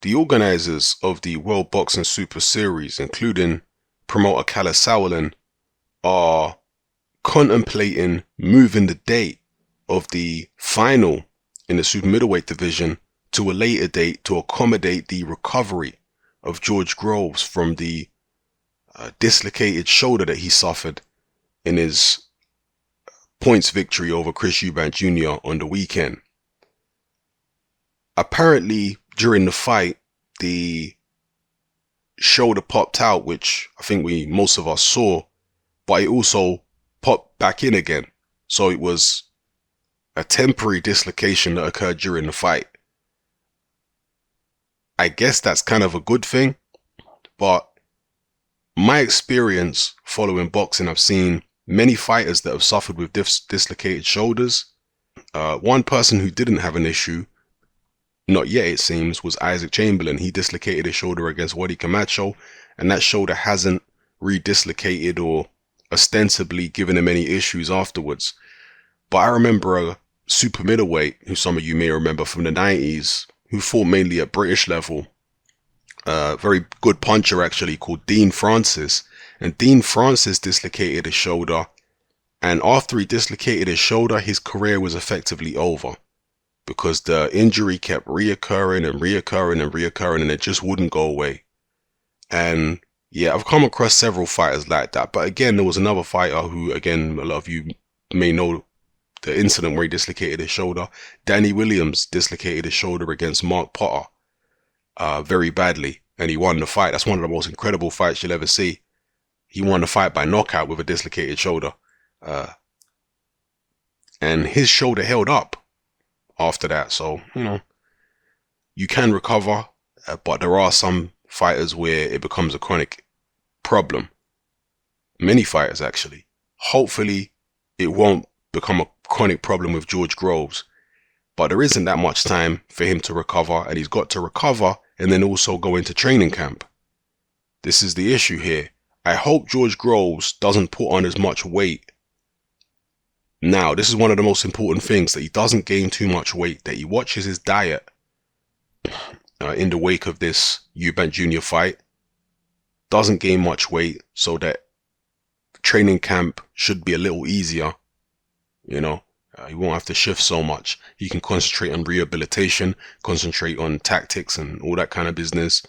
The organizers of the World Boxing Super Series, including promoter Kalle Sauerland, are contemplating moving the date of the final in the super middleweight division to a later date to accommodate the recovery of George Groves from the dislocated shoulder that he suffered in his points victory over Chris Eubank Jr. on the weekend. Apparently, during the fight, the shoulder popped out, which I think most of us saw, but it also popped back in again. So it was a temporary dislocation that occurred during the fight. I guess that's kind of a good thing, but my experience following boxing, I've seen many fighters that have suffered with dislocated shoulders. One person who didn't have an issue, not yet it seems, was Isaac Chamberlain. He dislocated his shoulder against Wadi Camacho, and that shoulder hasn't re-dislocated or ostensibly given him any issues afterwards. But I remember a super middleweight, who some of you may remember from the 90s, who fought mainly at British level, very good puncher actually, called Dean Francis. And Dean Francis dislocated his shoulder, and after he dislocated his shoulder, his career was effectively over, because the injury kept reoccurring and reoccurring and reoccurring, and it just wouldn't go away. And yeah, I've come across several fighters like that. But again, there was another fighter who, again, a lot of you may know the incident where he dislocated his shoulder. Danny Williams dislocated his shoulder against Mark Potter very badly, and he won the fight. That's one of the most incredible fights you'll ever see. He won the fight by knockout with a dislocated shoulder. And his shoulder held up after that. So, you can recover, but there are some fighters where it becomes a chronic problem. Many fighters, actually. Hopefully, it won't become a chronic problem with George Groves. But there isn't that much time for him to recover, and he's got to recover and then also go into training camp. This is the issue here. I hope George Groves doesn't put on as much weight. Now, this is one of the most important things, that he doesn't gain too much weight, that he watches his diet in the wake of this Eubank Jr. fight, doesn't gain much weight, so that training camp should be a little easier. He won't have to shift so much. He can concentrate on rehabilitation, concentrate on tactics and all that kind of business,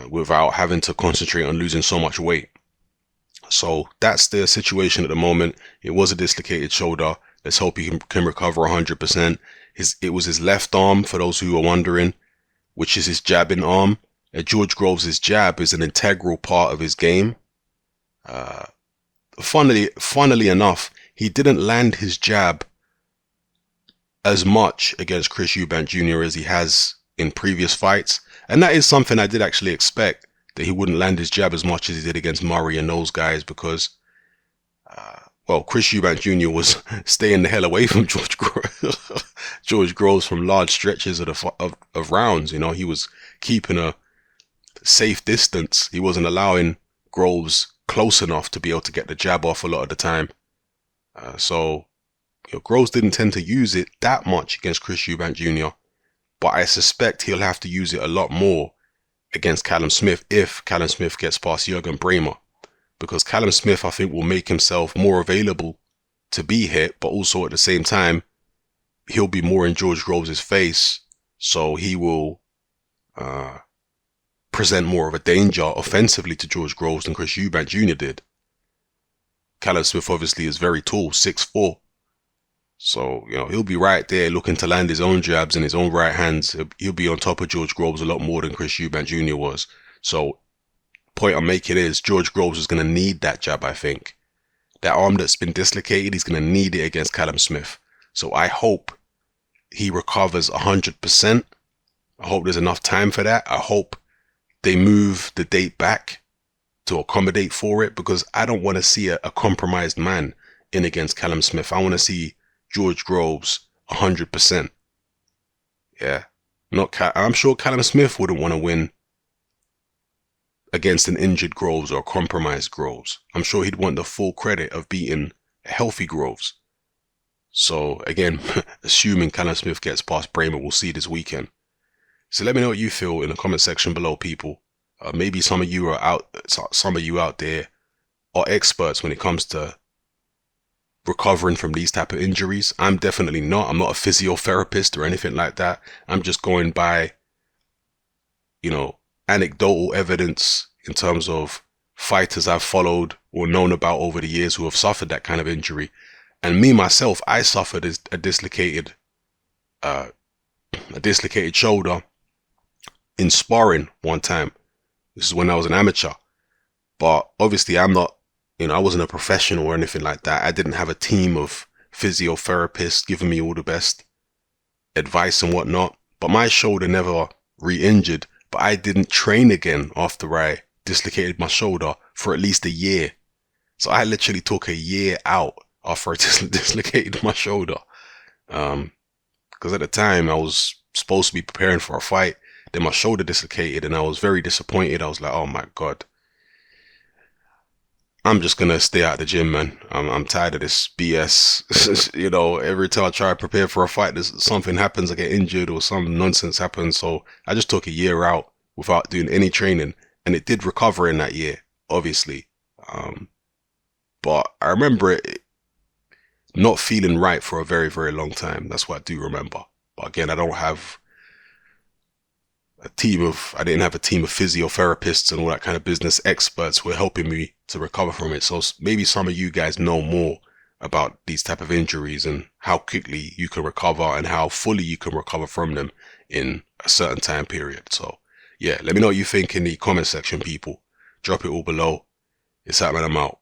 without having to concentrate on losing so much weight. So that's the situation at the moment. It was a dislocated shoulder. Let's hope he can recover 100%. It was his left arm, for those who are wondering, which is his jabbing arm. George Groves' jab is an integral part of his game. Funnily enough, he didn't land his jab as much against Chris Eubank Jr. as he has in previous fights. And that is something I did actually expect, that he wouldn't land his jab as much as he did against Murray and those guys, because, Chris Eubank Jr. was staying the hell away from George Groves from large stretches of rounds. He was keeping a safe distance. He wasn't allowing Groves close enough to be able to get the jab off a lot of the time. So Groves didn't tend to use it that much against Chris Eubank Jr., but I suspect he'll have to use it a lot more against Callum Smith if Callum Smith gets past Jürgen Bremer, because Callum Smith, I think, will make himself more available to be hit, but also at the same time, he'll be more in George Groves' face, so he will present more of a danger offensively to George Groves than Chris Eubank Jr. did. Callum Smith obviously is very tall, 6'4". So, he'll be right there looking to land his own jabs in his own right hands. He'll be on top of George Groves a lot more than Chris Eubank Jr. was. So, point I'm making is George Groves is going to need that jab, I think. That arm that's been dislocated, he's going to need it against Callum Smith. So, I hope he recovers 100%. I hope there's enough time for that. I hope they move the date back to accommodate for it, because I don't want to see a compromised man in against Callum Smith. I want to see George Groves 100%. Yeah. I'm sure Callum Smith wouldn't want to win against an injured Groves or a compromised Groves. I'm sure he'd want the full credit of beating a healthy Groves. So again, assuming Callum Smith gets past Bremer, we'll see this weekend. So let me know what you feel in the comment section below, people. Maybe some of you out there are experts when it comes to recovering from these type of injuries. I'm definitely not. I'm not a physiotherapist or anything like that. I'm just going by, anecdotal evidence in terms of fighters I've followed or known about over the years who have suffered that kind of injury. And me myself, I suffered a dislocated shoulder in sparring one time. This is when I was an amateur. But obviously I'm not, I wasn't a professional or anything like that. I didn't have a team of physiotherapists giving me all the best advice and whatnot. But my shoulder never re-injured. But I didn't train again after I dislocated my shoulder for at least a year. So I literally took a year out after I dislocated my shoulder. Because at the time I was supposed to be preparing for a fight. Then my shoulder dislocated and I was very disappointed. I was like, oh my God. I'm just gonna stay out of the gym, man. I'm tired of this BS. Every time I try to prepare for a fight, something happens, I get injured or some nonsense happens. So I just took a year out without doing any training, and it did recover in that year, obviously. But I remember it not feeling right for a very, very long time. That's what I do remember. But again, I didn't have a team of physiotherapists and all that kind of business experts who were helping me to recover from it. So maybe some of you guys know more about these type of injuries and how quickly you can recover and how fully you can recover from them in a certain time period. So yeah, let me know what you think in the comment section, people. Drop it all below. It's out, man. I'm out.